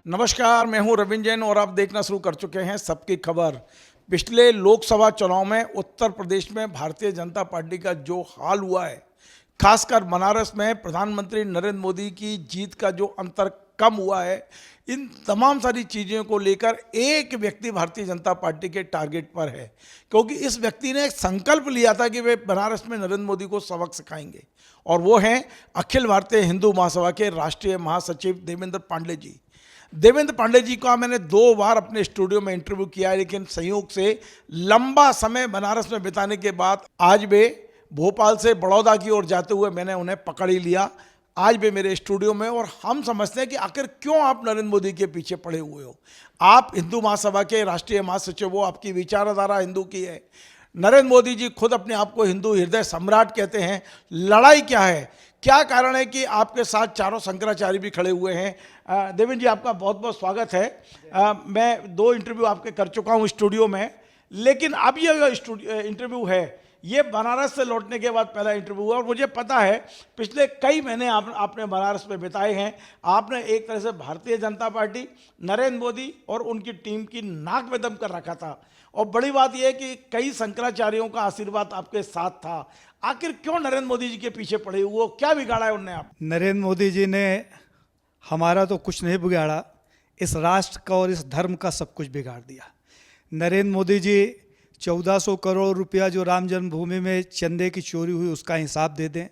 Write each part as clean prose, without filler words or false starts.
नमस्कार, मैं हूं रविंद्र जैन और आप देखना शुरू कर चुके हैं सबकी खबर। पिछले लोकसभा चुनाव में उत्तर प्रदेश में भारतीय जनता पार्टी का जो हाल हुआ है, खासकर बनारस में प्रधानमंत्री नरेंद्र मोदी की जीत का जो अंतर कम हुआ है, इन तमाम सारी चीज़ों को लेकर एक व्यक्ति भारतीय जनता पार्टी के टारगेट पर है, क्योंकि इस व्यक्ति ने एक संकल्प लिया था कि वे बनारस में नरेंद्र मोदी को सबक सिखाएंगे, और वो हैं अखिल भारतीय हिंदू महासभा के राष्ट्रीय महासचिव देवेंद्र पांडे जी। देवेंद्र पांडे जी का मैंने 2 बार अपने स्टूडियो में इंटरव्यू किया है, लेकिन संयोग से लंबा समय बनारस में बिताने के बाद आज वे भोपाल से बड़ौदा की ओर जाते हुए मैंने उन्हें पकड़ ही लिया। आज वे मेरे स्टूडियो में, और हम समझते हैं कि आखिर क्यों आप नरेंद्र मोदी के पीछे पड़े हुए हो। आप हिंदू महासभा के राष्ट्रीय महासचिव हो, आपकी विचारधारा हिंदू की है। नरेंद्र मोदी जी खुद अपने आप को हिंदू हृदय सम्राट कहते हैं। लड़ाई क्या है, क्या कारण है कि आपके साथ चारों शंकराचार्य भी खड़े हुए हैं? देवेंद्र जी, आपका बहुत बहुत स्वागत है। मैं 2 इंटरव्यू आपके कर चुका हूं स्टूडियो में, लेकिन अब ये इंटरव्यू है, ये बनारस से लौटने के बाद पहला इंटरव्यू है। और मुझे पता है पिछले कई महीने आपने बनारस में बिताए हैं। आपने एक तरह से भारतीय जनता पार्टी, नरेंद्र मोदी और उनकी टीम की नाक में दम कर रखा था, और बड़ी बात यह है कि कई शंकराचार्यों का आशीर्वाद आपके साथ था। आखिर क्यों नरेंद्र मोदी जी के पीछे पड़े हुए, क्या बिगाड़ा है उनने? आप नरेंद्र मोदी जी ने हमारा तो कुछ नहीं बिगाड़ा, इस राष्ट्र का और इस धर्म का सब कुछ बिगाड़ दिया। नरेंद्र मोदी जी 1400 करोड़ रुपया जो राम जन्मभूमि में चंदे की चोरी हुई उसका हिसाब दे दें,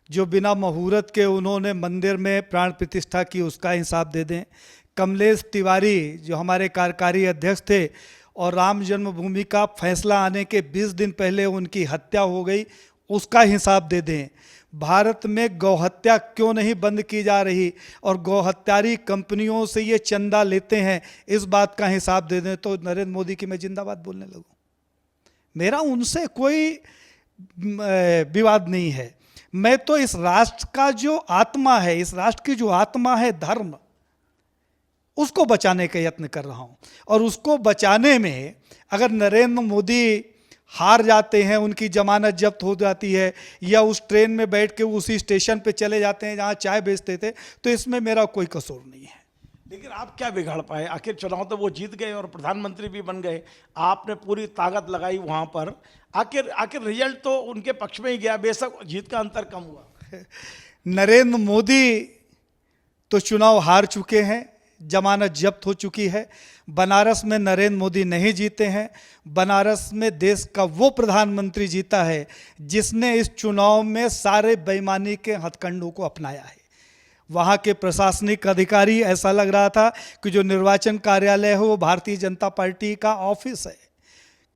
जो बिना मुहूर्त के उन्होंने मंदिर में प्राण प्रतिष्ठा की उसका हिसाब दे दें, कमलेश तिवारी जो हमारे कार्यकारी अध्यक्ष थे और राम जन्मभूमि का फैसला आने के 20 दिन पहले उनकी हत्या हो गई उसका हिसाब दे दें, भारत में गौहत्या क्यों नहीं बंद की जा रही और गौहत्यारी कंपनियों से ये चंदा लेते हैं इस बात का हिसाब दे दें, तो नरेंद्र मोदी की मैं जिंदाबाद बोलने लगूं। मेरा उनसे कोई विवाद नहीं है। मैं तो इस राष्ट्र का जो आत्मा है, इस राष्ट्र की जो आत्मा है धर्म, उसको बचाने का यत्न कर रहा हूं। और उसको बचाने में अगर नरेंद्र मोदी हार जाते हैं, उनकी जमानत जब्त हो जाती है, या उस ट्रेन में बैठ के उसी स्टेशन पे चले जाते हैं जहां चाय बेचते थे, तो इसमें मेरा कोई कसूर नहीं है। लेकिन आप क्या बिगाड़ पाए? आखिर चुनाव तो वो जीत गए और प्रधानमंत्री भी बन गए, आपने पूरी ताकत लगाई वहां पर, आखिर रिजल्ट तो उनके पक्ष में ही गया, बेशक जीत का अंतर कम हुआ। नरेंद्र मोदी तो चुनाव हार चुके हैं, जमानत जब्त हो चुकी है। बनारस में नरेंद्र मोदी नहीं जीते हैं। बनारस में देश का वो प्रधानमंत्री जीता है जिसने इस चुनाव में सारे बेईमानी के हथकंडों को अपनाया है। वहाँ के प्रशासनिक अधिकारी, ऐसा लग रहा था कि जो निर्वाचन कार्यालय है वो भारतीय जनता पार्टी का ऑफिस है।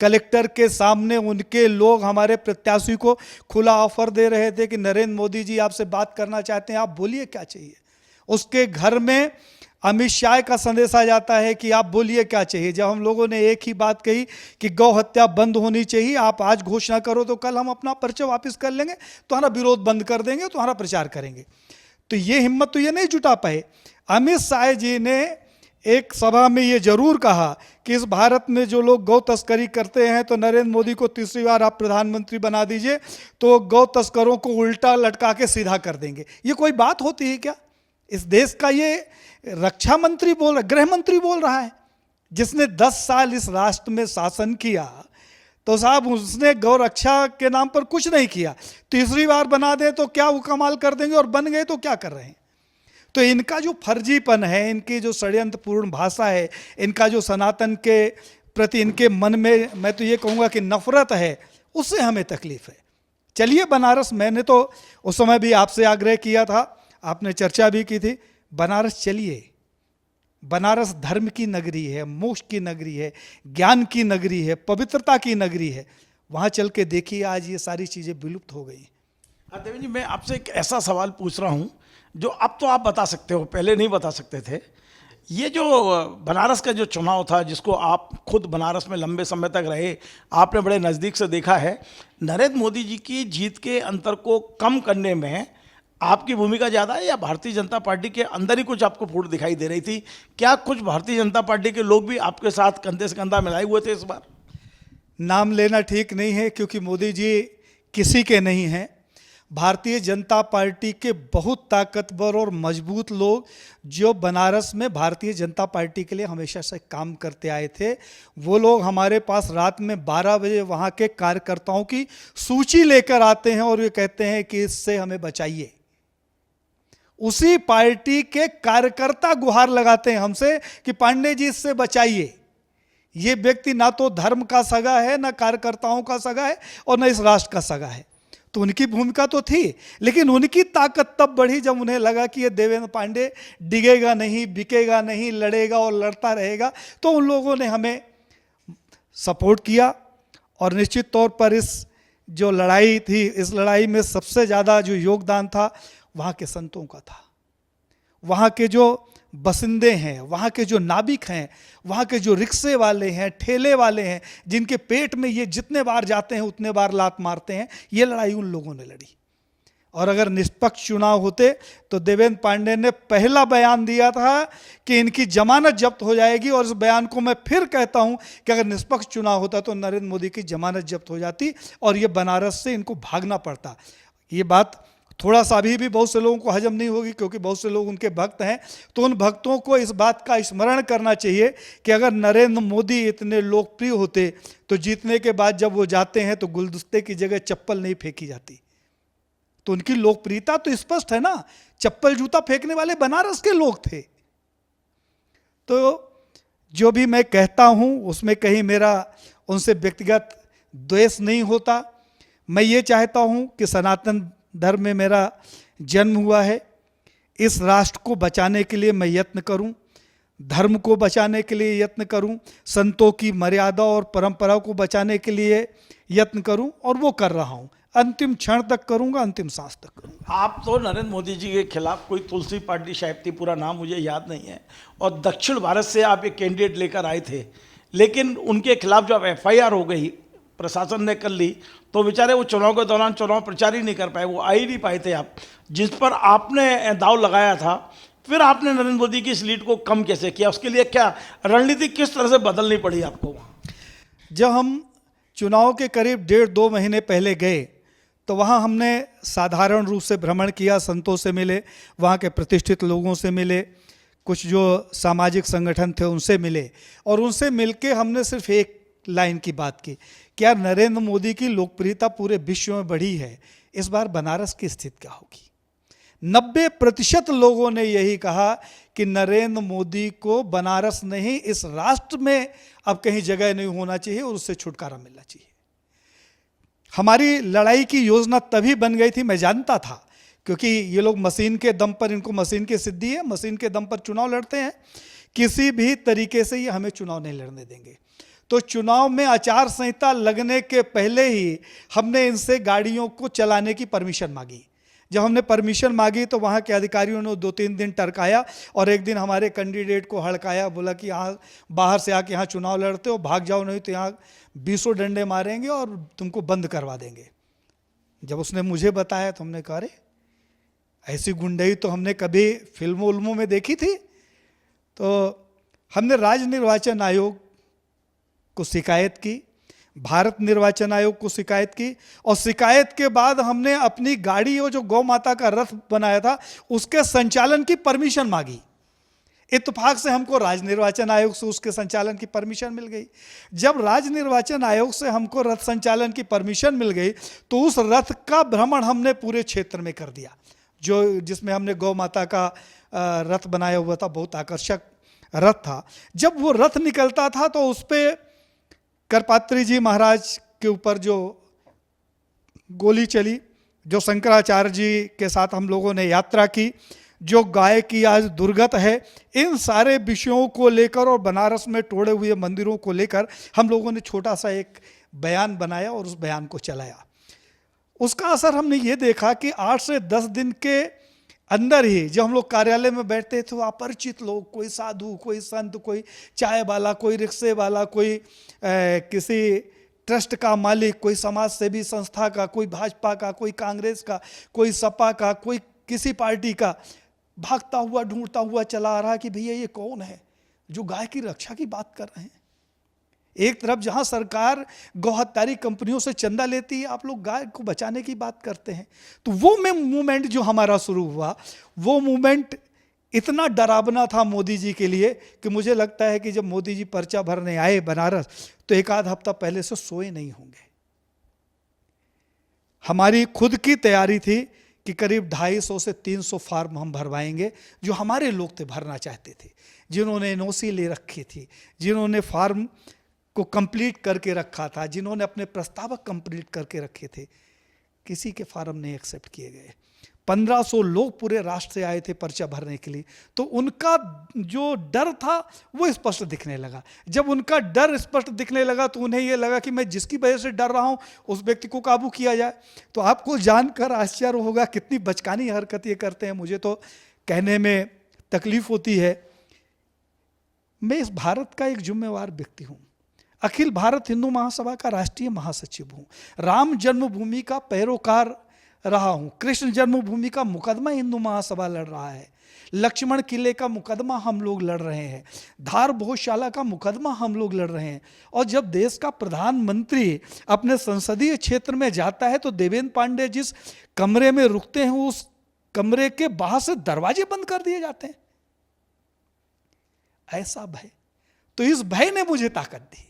कलेक्टर के सामने उनके लोग हमारे प्रत्याशी को खुला ऑफर दे रहे थे कि नरेंद्र मोदी जी आपसे बात करना चाहते हैं, आप बोलिए क्या चाहिए। उसके घर में अमित शाह का संदेश आ जाता है कि आप बोलिए क्या चाहिए। जब हम लोगों ने एक ही बात कही कि गौ हत्या बंद होनी चाहिए, आप आज घोषणा करो तो कल हम अपना पर्चा वापस कर लेंगे, तुम्हारा विरोध बंद कर देंगे, तुम्हारा प्रचार करेंगे। तो ये हिम्मत तो ये नहीं जुटा पाए। अमित शाह जी ने एक सभा में ये जरूर कहा कि इस भारत में जो लोग गौ तस्करी करते हैं तो नरेंद्र मोदी को तीसरी बार आप प्रधानमंत्री बना दीजिए, तो गौ तस्करों को उल्टा लटका के सीधा कर देंगे। ये कोई बात होती है क्या? इस देश का ये रक्षा मंत्री बोल रहा, गृह मंत्री बोल रहा है, जिसने 10 साल इस राष्ट्र में शासन किया, तो साहब उसने गौ रक्षा के नाम पर कुछ नहीं किया। तीसरी बार बना दे तो क्या वो कमाल कर देंगे, और बन गए तो क्या कर रहे हैं। तो इनका जो फर्जीपन है, इनकी जो षड्यंत्रपूर्ण भाषा है, इनका जो सनातन के प्रति इनके मन में, मैं तो ये कहूँगा कि नफरत है, उससे हमें तकलीफ है। चलिए बनारस, मैंने तो उस समय भी आपसे आग्रह किया था, आपने चर्चा भी की थी, बनारस चलिए। बनारस धर्म की नगरी है, मोक्ष की नगरी है, ज्ञान की नगरी है, पवित्रता की नगरी है। वहाँ चल के देखिए, आज ये सारी चीज़ें विलुप्त हो गई। देवेंद्र जी, मैं आपसे एक ऐसा सवाल पूछ रहा हूँ जो अब तो आप बता सकते हो, पहले नहीं बता सकते थे। ये जो बनारस का जो चुनाव था, जिसको आप खुद बनारस में लंबे समय तक रहे, आपने बड़े नज़दीक से देखा है, नरेंद्र मोदी जी की जीत के अंतर को कम करने में आपकी भूमिका ज़्यादा है, या भारतीय जनता पार्टी के अंदर ही कुछ आपको फूट दिखाई दे रही थी? क्या कुछ भारतीय जनता पार्टी के लोग भी आपके साथ कंधे से कंधा मिलाए हुए थे इस बार? नाम लेना ठीक नहीं है, क्योंकि मोदी जी किसी के नहीं हैं। भारतीय जनता पार्टी के बहुत ताकतवर और मजबूत लोग जो बनारस में भारतीय जनता पार्टी के लिए हमेशा से काम करते आए थे, वो लोग हमारे पास रात में 12 बजे वहाँ के कार्यकर्ताओं की सूची लेकर आते हैं और ये कहते हैं कि इससे हमें बचाइए। उसी पार्टी के कार्यकर्ता गुहार लगाते हैं हमसे कि पांडे जी इससे बचाइए। ये व्यक्ति ना तो धर्म का सगा है, ना कार्यकर्ताओं का सगा है और ना इस राष्ट्र का सगा है। तो उनकी भूमिका तो थी, लेकिन उनकी ताकत तब बढ़ी जब उन्हें लगा कि ये देवेंद्र पांडे डिगेगा नहीं, बिकेगा नहीं, लड़ेगा और लड़ता रहेगा। तो उन लोगों ने हमें सपोर्ट किया और निश्चित तौर पर इस जो लड़ाई थी, इस लड़ाई में सबसे ज़्यादा जो योगदान था वहाँ के संतों का था। वहाँ के जो बसिंदे हैं, वहाँ के जो नाविक हैं, वहाँ के जो रिक्शे वाले हैं, ठेले वाले हैं, जिनके पेट में ये जितने बार जाते हैं उतने बार लात मारते हैं, ये लड़ाई उन लोगों ने लड़ी। और अगर निष्पक्ष चुनाव होते तो देवेंद्र पांडे ने पहला बयान दिया था कि इनकी जमानत जब्त हो जाएगी। और इस बयान को मैं फिर कहता हूं कि अगर निष्पक्ष चुनाव होता तो नरेंद्र मोदी की जमानत जब्त हो जाती और ये बनारस से इनको भागना पड़ता। ये बात थोड़ा सा अभी भी बहुत से लोगों को हजम नहीं होगी, क्योंकि बहुत से लोग उनके भक्त हैं। तो उन भक्तों को इस बात का स्मरण करना चाहिए कि अगर नरेंद्र मोदी इतने लोकप्रिय होते तो जीतने के बाद जब वो जाते हैं तो गुलदस्ते की जगह चप्पल नहीं फेंकी जाती। तो उनकी लोकप्रियता तो स्पष्ट है ना, चप्पल जूता फेंकने वाले बनारस के लोग थे। तो जो भी मैं कहता हूं उसमें कहीं मेरा उनसे व्यक्तिगत द्वेष नहीं होता। मैं ये चाहता हूं कि सनातन धर्म में मेरा जन्म हुआ है, इस राष्ट्र को बचाने के लिए मैं यत्न करूं, धर्म को बचाने के लिए यत्न करूं, संतों की मर्यादा और परंपरा को बचाने के लिए यत्न करूं, और वो कर रहा हूं। अंतिम क्षण तक करूंगा, अंतिम सांस तक करूंगा। आप तो नरेंद्र मोदी जी के खिलाफ कोई तुलसी पार्टी शायद थी, पूरा नाम मुझे याद नहीं है, और दक्षिण भारत से आप एक कैंडिडेट लेकर आए थे, लेकिन उनके खिलाफ जब FIR हो गई, प्रशासन ने कर ली, तो बेचारे वो चुनाव के दौरान चुनाव प्रचार ही नहीं कर पाए, वो आ ही नहीं पाए थे आप, जिस पर आपने दाव लगाया था। फिर आपने नरेंद्र मोदी की इस लीड को कम कैसे किया, उसके लिए क्या रणनीति किस तरह से बदलनी पड़ी आपको? जब हम चुनाव के करीब 1.5-2 महीने पहले गए तो वहाँ हमने साधारण रूप से भ्रमण किया, संतों से मिले, वहाँ के प्रतिष्ठित लोगों से मिले, कुछ जो सामाजिक संगठन थे उनसे मिले, और उनसे मिलके हमने सिर्फ एक लाइन की बात की, क्या नरेंद्र मोदी की लोकप्रियता पूरे विश्व में बढ़ी है, इस बार बनारस की स्थिति क्या होगी? 90% लोगों ने यही कहा कि नरेंद्र मोदी को बनारस नहीं, इस राष्ट्र में अब कहीं जगह नहीं होना चाहिए और उससे छुटकारा मिलना चाहिए। हमारी लड़ाई की योजना तभी बन गई थी, मैं जानता था, क्योंकि ये लोग मशीन के दम पर, इनको मशीन की सिद्धि है, मशीन के दम पर चुनाव लड़ते हैं, किसी भी तरीके से ये हमें चुनाव नहीं लड़ने देंगे। तो चुनाव में आचार संहिता लगने के पहले ही हमने इनसे गाड़ियों को चलाने की परमिशन मांगी। जब हमने परमिशन मांगी तो वहाँ के अधिकारियों ने 2-3 दिन टरकाया और एक दिन हमारे कैंडिडेट को हड़काया, बोला कि यहाँ बाहर से आके यहाँ चुनाव लड़ते हो, भाग जाओ नहीं तो यहाँ 20 डंडे मारेंगे और तुमको बंद करवा देंगे। जब उसने मुझे बताया तो हमने कहा, अरे ऐसी गुंडई तो हमने कभी फिल्मों उल्मों में देखी थी। तो हमने राज्य निर्वाचन आयोग को शिकायत की, भारत निर्वाचन आयोग को शिकायत की, और शिकायत के बाद हमने अपनी गाड़ी और जो गौ माता का रथ बनाया था उसके संचालन की परमिशन मांगी। इत्तेफाक से हमको राज्य निर्वाचन आयोग से उसके संचालन की परमिशन मिल गई। जब राज्य निर्वाचन आयोग से हमको रथ संचालन की परमिशन मिल गई तो उस रथ का भ्रमण हमने पूरे क्षेत्र में कर दिया, जो जिसमें हमने गौ माता का रथ बनाया हुआ था, बहुत आकर्षक रथ था। जब वो रथ निकलता था तो उस पर करपात्री जी महाराज के ऊपर जो गोली चली, जो शंकराचार्य जी के साथ हम लोगों ने यात्रा की, जो गाय की आज दुर्गत है, इन सारे विषयों को लेकर और बनारस में तोड़े हुए मंदिरों को लेकर हम लोगों ने छोटा सा एक बयान बनाया और उस बयान को चलाया। उसका असर हमने ये देखा कि 8 से 10 दिन के अंदर ही जब हम लोग कार्यालय में बैठते थे, अपरिचित लोग, कोई साधु, कोई संत, कोई चाय वाला, कोई रिक्शे वाला, कोई किसी ट्रस्ट का मालिक, कोई समाज सेवी संस्था का, कोई भाजपा का, कोई कांग्रेस का, कोई सपा का, कोई किसी पार्टी का, भागता हुआ ढूंढता हुआ चला आ रहा कि भैया ये कौन है जो गाय की रक्षा की बात कर रहे हैं, एक तरफ जहां सरकार गौहत्यारी कंपनियों से चंदा लेती है, आप लोग गाय को बचाने की बात करते हैं। तो वो में मूवमेंट जो हमारा शुरू हुआ, वो मूवमेंट इतना डरावना था मोदी जी के लिए कि मुझे लगता है कि जब मोदी जी पर्चा भरने आए बनारस तो एक आध हफ्ता पहले से सोए नहीं होंगे। हमारी खुद की तैयारी थी कि करीब 250 से 300 फार्म हम भरवाएंगे, जो हमारे लोग थे भरना चाहते थे, जिन्होंने एनओसी ले रखी थी, जिन्होंने फार्म को कंप्लीट करके रखा था, जिन्होंने अपने प्रस्तावक कंप्लीट करके रखे थे। किसी के फार्म नहीं एक्सेप्ट किए गए। 1500 लोग पूरे राष्ट्र से आए थे पर्चा भरने के लिए। तो उनका जो डर था वो स्पष्ट दिखने लगा। जब उनका डर स्पष्ट दिखने लगा तो उन्हें यह लगा कि मैं जिसकी वजह से डर रहा हूं उस व्यक्ति को काबू किया जाए। तो आपको जानकर आश्चर्य होगा कितनी बचकानी हरकत ये करते हैं। मुझे तो कहने में तकलीफ होती है। मैं इस भारत का एक जिम्मेवार व्यक्ति हूं, अखिल भारत हिंदू महासभा का राष्ट्रीय महासचिव हूं, राम जन्मभूमि का पैरोकार रहा हूं, कृष्ण जन्मभूमि का मुकदमा हिंदू महासभा लड़ रहा है, लक्ष्मण किले का मुकदमा हम लोग लड़ रहे हैं, धार बहुशाला का मुकदमा हम लोग लड़ रहे हैं। और जब देश का प्रधानमंत्री अपने संसदीय क्षेत्र में जाता है तो देवेंद्र पांडे जिस कमरे में रुकते हैं उस कमरे के बाहर से दरवाजे बंद कर दिए जाते हैं। ऐसा भय, तो इस भय ने मुझे ताकत दी।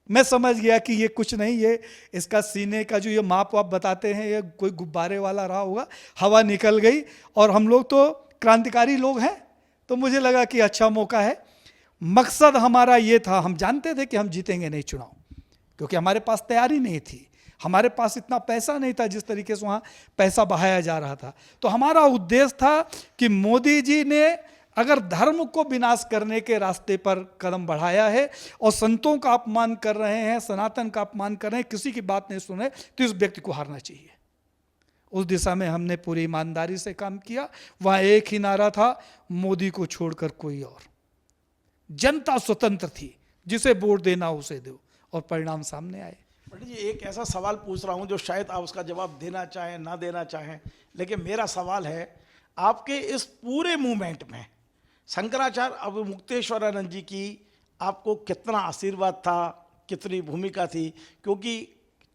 मैं समझ गया कि ये कुछ नहीं, ये इसका सीने का जो ये माप वाप बताते हैं ये कोई गुब्बारे वाला रहा होगा, हवा निकल गई। और हम लोग तो क्रांतिकारी लोग हैं, तो मुझे लगा कि अच्छा मौका है। मकसद हमारा ये था, हम जानते थे कि हम जीतेंगे नहीं चुनाव, क्योंकि हमारे पास तैयारी नहीं थी, हमारे पास इतना पैसा नहीं था जिस तरीके से वहाँ पैसा बहाया जा रहा था। तो हमारा उद्देश्य था कि मोदी जी ने अगर धर्म को विनाश करने के रास्ते पर कदम बढ़ाया है और संतों का अपमान कर रहे हैं, सनातन का अपमान कर रहे हैं, किसी की बात नहीं सुने, तो इस व्यक्ति को हारना चाहिए। उस दिशा में हमने पूरी ईमानदारी से काम किया। वहां एक ही नारा था, मोदी को छोड़कर कोई और। जनता स्वतंत्र थी, जिसे वोट देना उसे दो, और परिणाम सामने आए। पंडित जी, एक ऐसा सवाल पूछ रहा हूं जो शायद आप उसका जवाब देना चाहें ना देना चाहें, लेकिन मेरा सवाल है, आपके इस पूरे मूवमेंट में शंकराचार्य अवमुक्तेश्वरानंद जी की आपको कितना आशीर्वाद था, कितनी भूमिका थी? क्योंकि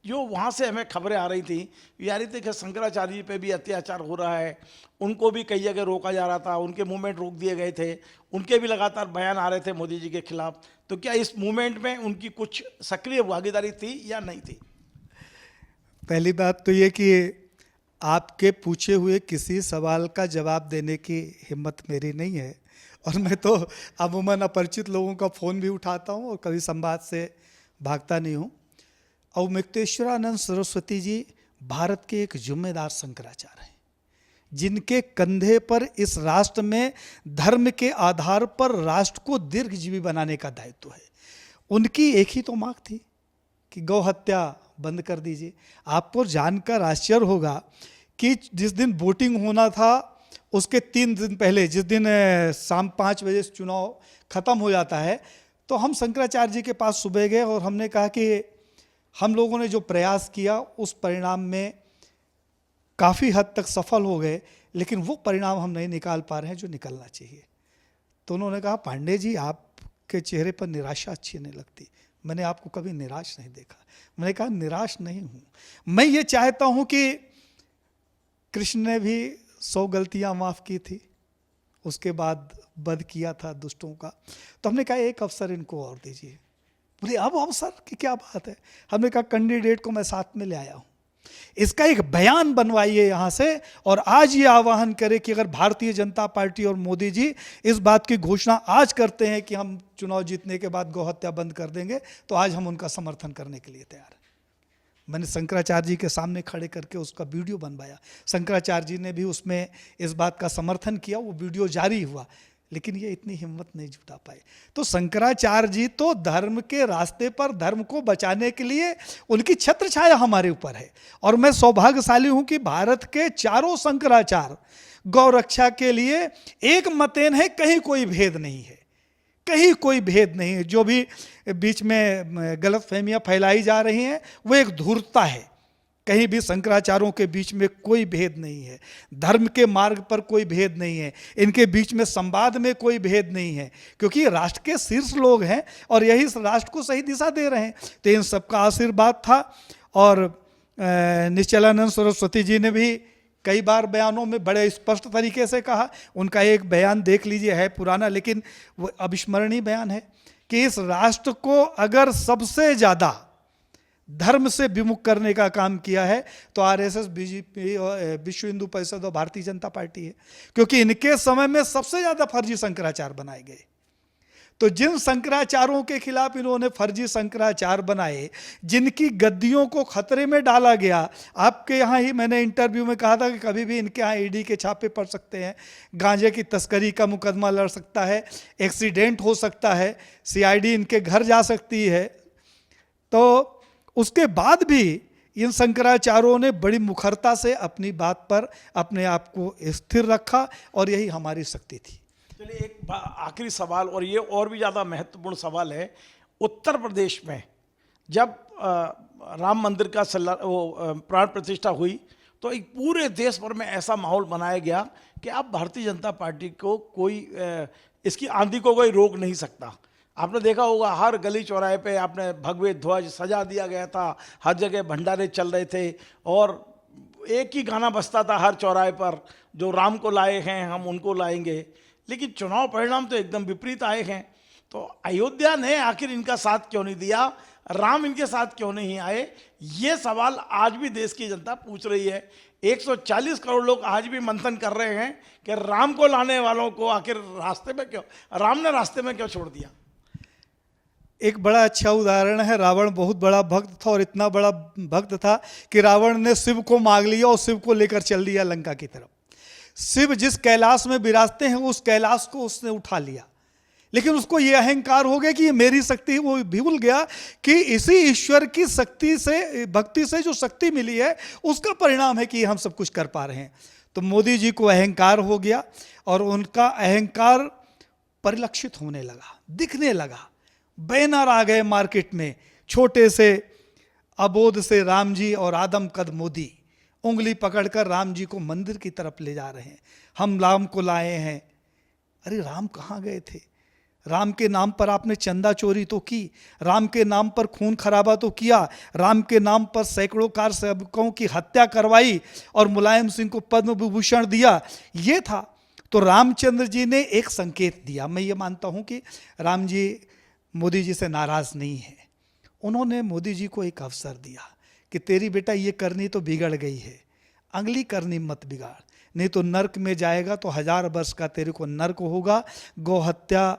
जो वहाँ से हमें खबरें आ रही थी, ये आ रही थी कि शंकराचार्य जी पे भी अत्याचार हो रहा है, उनको भी कई जगह रोका जा रहा था, उनके मूवमेंट रोक दिए गए थे, उनके भी लगातार बयान आ रहे थे मोदी जी के खिलाफ। तो क्या इस मूवमेंट में उनकी कुछ सक्रिय भागीदारी थी या नहीं थी? पहली बात तो ये कि आपके पूछे हुए किसी सवाल का जवाब देने की हिम्मत मेरी नहीं है, और मैं तो अमूमन अपरिचित लोगों का फ़ोन भी उठाता हूँ और कभी संवाद से भागता नहीं हूँ। अवमुक्तेश्वरानंद सरस्वती जी भारत के एक जिम्मेदार शंकराचार्य हैं, जिनके कंधे पर इस राष्ट्र में धर्म के आधार पर राष्ट्र को दीर्घजीवी बनाने का दायित्व है। उनकी एक ही तो मांग थी कि गौ हत्या बंद कर दीजिए। आपको जानकर आश्चर्य होगा कि जिस दिन वोटिंग होना था उसके 3 दिन पहले, जिस दिन शाम 5 बजे चुनाव खत्म हो जाता है, तो हम शंकराचार्य जी के पास सुबह गए और हमने कहा कि हम लोगों ने जो प्रयास किया उस परिणाम में काफ़ी हद तक सफल हो गए, लेकिन वो परिणाम हम नहीं निकाल पा रहे हैं जो निकलना चाहिए। तो उन्होंने कहा, पांडे जी आपके चेहरे पर निराशा अच्छी नहीं लगती, मैंने आपको कभी निराश नहीं देखा। मैंने कहा, निराश नहीं हूँ, मैं ये चाहता हूँ कि कृष्ण ने भी 100 गलतियाँ माफ़ की थी, उसके बाद वध किया था दुष्टों का। तो हमने कहा एक अवसर इनको और दीजिए। बोले अब अवसर की क्या बात है? हमने कहा कैंडिडेट को मैं साथ में ले आया हूँ, इसका एक बयान बनवाइए यहाँ से, और आज ये आह्वान करें कि अगर भारतीय जनता पार्टी और मोदी जी इस बात की घोषणा आज करते हैं कि हम चुनाव जीतने के बाद गौ हत्या बंद कर देंगे, तो आज हम उनका समर्थन करने के लिए तैयार हैं। मैंने शंकराचार्य जी के सामने खड़े करके उसका वीडियो बनवाया। शंकराचार्य जी ने भी उसमें इस बात का समर्थन किया, वो वीडियो जारी हुआ, लेकिन ये इतनी हिम्मत नहीं जुटा पाए। तो शंकराचार्य जी तो धर्म के रास्ते पर धर्म को बचाने के लिए उनकी छत्र छाया हमारे ऊपर है, और मैं सौभाग्यशाली हूं कि भारत के चारों शंकराचार्य गौ रक्षा के लिए एक मतेन है, कहीं कोई भेद नहीं है, कहीं कोई भेद नहीं है। जो भी बीच में गलतफहमियां फैलाई जा रही हैं वो एक धूर्तता है कहीं भी शंकराचार्यों के बीच में कोई भेद नहीं है, धर्म के मार्ग पर कोई भेद नहीं है, इनके बीच में संवाद में कोई भेद नहीं है, क्योंकि राष्ट्र के शीर्ष लोग हैं और यही इस राष्ट्र को सही दिशा दे रहे हैं। तो इन सबका आशीर्वाद था। और निश्चलानंद सरस्वती जी ने भी कई बार बयानों में बड़े स्पष्ट तरीके से कहा। उनका एक बयान देख लीजिए, है पुराना लेकिन वो अविस्मरणीय बयान है कि इस राष्ट्र को अगर सबसे ज़्यादा धर्म से विमुख करने का काम किया है तो आरएसएस, बीजेपी, विश्व हिंदू परिषद और भारतीय जनता पार्टी है, क्योंकि इनके समय में सबसे ज़्यादा फर्जी शंकराचार्य बनाए गए। तो जिन शंकराचार्यों के खिलाफ इन्होंने फर्जी शंकराचार्य बनाए, जिनकी गद्दियों को खतरे में डाला गया, आपके यहाँ ही मैंने इंटरव्यू में कहा था कि कभी भी इनके यहाँ ईडी के छापे पड़ सकते हैं, गांजे की तस्करी का मुकदमा लड़ सकता है, एक्सीडेंट हो सकता है, सीआईडी इनके घर जा सकती है। तो उसके बाद भी इन शंकराचार्यों ने बड़ी मुखरता से अपनी बात पर अपने आप को स्थिर रखा और यही हमारी शक्ति थी। चलिए एक आखिरी सवाल, और ये और भी ज़्यादा महत्वपूर्ण सवाल है। उत्तर प्रदेश में जब राम मंदिर का प्राण प्रतिष्ठा हुई तो एक पूरे देश भर में ऐसा माहौल बनाया गया कि अब भारतीय जनता पार्टी को कोई इसकी आंधी को कोई रोक नहीं सकता। आपने देखा होगा हर गली चौराहे पे आपने भगवे ध्वज सजा दिया गया था, हर जगह भंडारे चल रहे थे और एक ही गाना बजता था हर चौराहे पर, जो राम को लाए हैं हम उनको लाएंगे। लेकिन चुनाव परिणाम तो एकदम विपरीत आए हैं। तो अयोध्या ने आखिर इनका साथ क्यों नहीं दिया, राम इनके साथ क्यों नहीं आए, ये सवाल आज भी देश की जनता पूछ रही है। 140 करोड़ लोग आज भी मंथन कर रहे हैं कि राम को लाने वालों को आखिर रास्ते में क्यों, राम ने रास्ते में क्यों छोड़ दिया। एक बड़ा अच्छा उदाहरण है, रावण बहुत बड़ा भक्त था और इतना बड़ा भक्त था कि रावण ने शिव को मांग लिया और शिव को लेकर चल दिया लंका की तरफ। शिव जिस कैलाश में विराजते हैं उस कैलाश को उसने उठा लिया, लेकिन उसको ये अहंकार हो गया कि ये मेरी शक्ति है। वो भूल गया कि इसी ईश्वर की शक्ति से, भक्ति से जो शक्ति मिली है उसका परिणाम है कि हम सब कुछ कर पा रहे हैं। तो मोदी जी को अहंकार हो गया और उनका अहंकार परिलक्षित होने लगा, दिखने लगा। बैनर आ गए मार्केट में, छोटे से अबोध से राम जी और आदम कद मोदी उंगली पकड़कर राम जी को मंदिर की तरफ ले जा रहे हैं, हम राम को लाए हैं। अरे राम कहाँ गए थे? राम के नाम पर आपने चंदा चोरी तो की, राम के नाम पर खून खराबा तो किया, राम के नाम पर सैकड़ों कार सेवकों की हत्या करवाई और मुलायम सिंह को पद्म विभूषण दिया। ये था। तो रामचंद्र जी ने एक संकेत दिया। मैं ये मानता हूँ कि राम जी मोदी जी से नाराज नहीं है। उन्होंने मोदी जी को एक अवसर दिया कि तेरी बेटा ये करनी तो बिगड़ गई है, अगली करनी मत बिगाड़, नहीं तो नर्क में जाएगा तो 1000 वर्ष का तेरे को नर्क होगा। गौ हत्या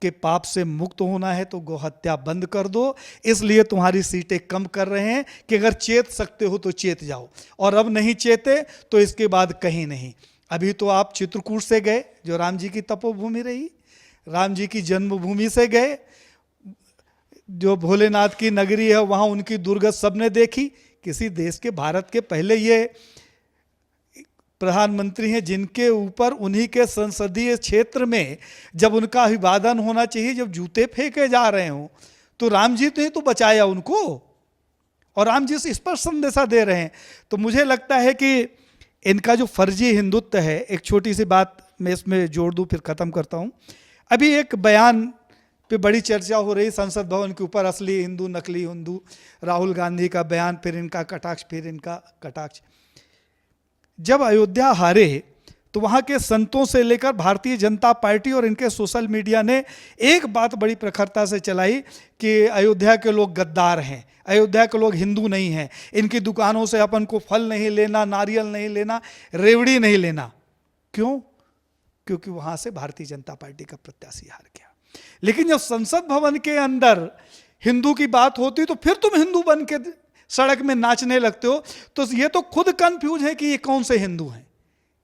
के पाप से मुक्त होना है तो गौ हत्या बंद कर दो, इसलिए तुम्हारी सीटें कम कर रहे हैं कि अगर चेत सकते हो तो चेत जाओ, और अब नहीं चेते तो इसके बाद कहीं नहीं। अभी तो आप चित्रकूट से गए, जो राम जी की तपोभूमि रही, राम जी की जन्मभूमि से गए, जो भोलेनाथ की नगरी है वहाँ उनकी दुर्गत सबने देखी। किसी देश के, भारत के पहले ये प्रधानमंत्री हैं जिनके ऊपर उन्हीं के संसदीय क्षेत्र में जब उनका अभिवादन होना चाहिए, जब जूते फेंके जा रहे हों, तो राम जी ने तो बचाया उनको, और राम जी से स्पष्ट संदेशा दे रहे हैं। तो मुझे लगता है कि इनका जो फर्जी हिंदुत्व है, एक छोटी सी बात मैं इसमें जोड़ दूं फिर ख़त्म करता हूं। अभी एक बयान पे बड़ी चर्चा हो रही संसद भवन के ऊपर, असली हिंदू नकली हिंदू, राहुल गांधी का बयान, फिर इनका कटाक्ष, फिर इनका कटाक्ष। जब अयोध्या हारे तो वहाँ के संतों से लेकर भारतीय जनता पार्टी और इनके सोशल मीडिया ने एक बात बड़ी प्रखरता से चलाई कि अयोध्या के लोग गद्दार हैं, अयोध्या के लोग हिंदू नहीं हैं, इनकी दुकानों से अपन को फल नहीं लेना, नारियल नहीं लेना, रेवड़ी नहीं लेना। क्यों? क्योंकि वहाँ से भारतीय जनता पार्टी का प्रत्याशी हार गया। लेकिन जब संसद भवन के अंदर हिंदू की बात होती तो फिर तुम हिंदू बन के सड़क में नाचने लगते हो। तो ये तो खुद कंफ्यूज है कि ये कौन से हिंदू हैं।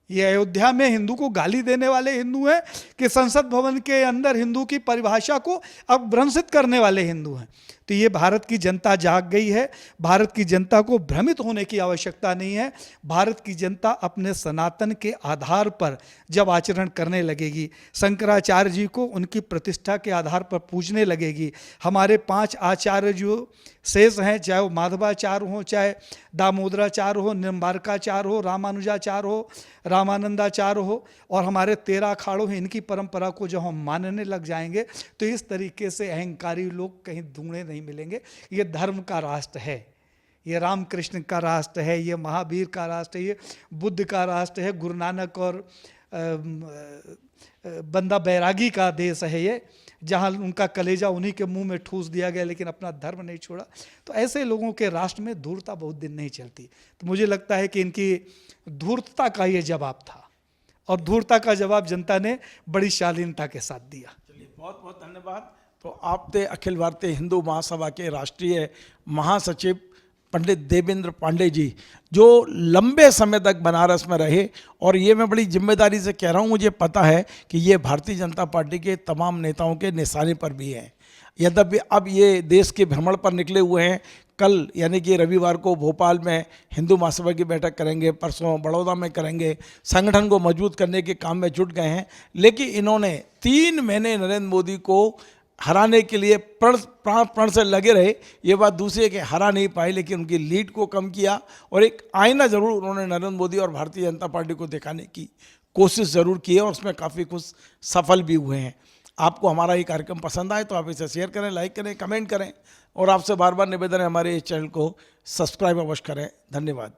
ये अयोध्या में हिंदू को गाली देने वाले हिंदू हैं कि संसद भवन के अंदर हिंदू की परिभाषा को अपभ्रंशित करने वाले हिंदू हैं। तो ये भारत की जनता जाग गई है। भारत की जनता को भ्रमित होने की आवश्यकता नहीं है। भारत की जनता अपने सनातन के आधार पर जब आचरण करने लगेगी, शंकराचार्य जी को उनकी प्रतिष्ठा के आधार पर पूजने लगेगी, हमारे 5 आचार्य जो शेष हैं, चाहे वो माधवाचार्य हो, चाहे दामोदराचार्य हो, निम्बारकाचार्य हो, रामानुजाचार्य हो, रामानंदाचार्य हो, और हमारे 13 अखाड़ों हैं, इनकी परंपरा को जब हम मानने लग जाएंगे तो इस तरीके से अहंकारी लोग कहीं ढूंढने नहीं मिलेंगे। ये धर्म का राष्ट्र है, ये रामकृष्ण का राष्ट्र है, ये महावीर का राष्ट्र है, ये बुद्ध का राष्ट्र है, गुरु नानक और बंदा बैरागी का देश है ये, जहाँ उनका कलेजा उन्हीं के मुंह में ठूस दिया गया लेकिन अपना धर्म नहीं छोड़ा। तो ऐसे लोगों के राष्ट्र में धूर्तता बहुत दिन नहीं चलती। तो मुझे लगता है कि इनकी धूर्तता का ये जवाब था, और धूर्तता का जवाब जनता ने बड़ी शालीनता के साथ दिया। चलिए, बहुत बहुत धन्यवाद। तो आप थे अखिल भारतीय हिंदू महासभा के राष्ट्रीय महासचिव पंडित देवेंद्र पांडे जी, जो लंबे समय तक बनारस में रहे, और ये मैं बड़ी जिम्मेदारी से कह रहा हूँ, मुझे पता है कि ये भारतीय जनता पार्टी के तमाम नेताओं के निशाने पर भी हैं। यद्यपि अब ये देश के भ्रमण पर निकले हुए हैं। कल यानी कि रविवार को भोपाल में हिंदू महासभा की बैठक करेंगे, परसों बड़ौदा में करेंगे, संगठन को मजबूत करने के काम में जुट गए हैं। लेकिन इन्होंने 3 महीने नरेंद्र मोदी को हराने के लिए प्राण से लगे रहे। ये बात दूसरी है कि हरा नहीं पाए, लेकिन उनकी लीड को कम किया, और एक आईना जरूर उन्होंने नरेंद्र मोदी और भारतीय जनता पार्टी को दिखाने की कोशिश जरूर की है, और उसमें काफ़ी कुछ सफल भी हुए हैं। आपको हमारा ये कार्यक्रम पसंद आए तो आप इसे शेयर करें, लाइक करें, कमेंट करें, और आपसे बार बार निवेदन है हमारे इस चैनल को सब्सक्राइब अवश्य करें। धन्यवाद।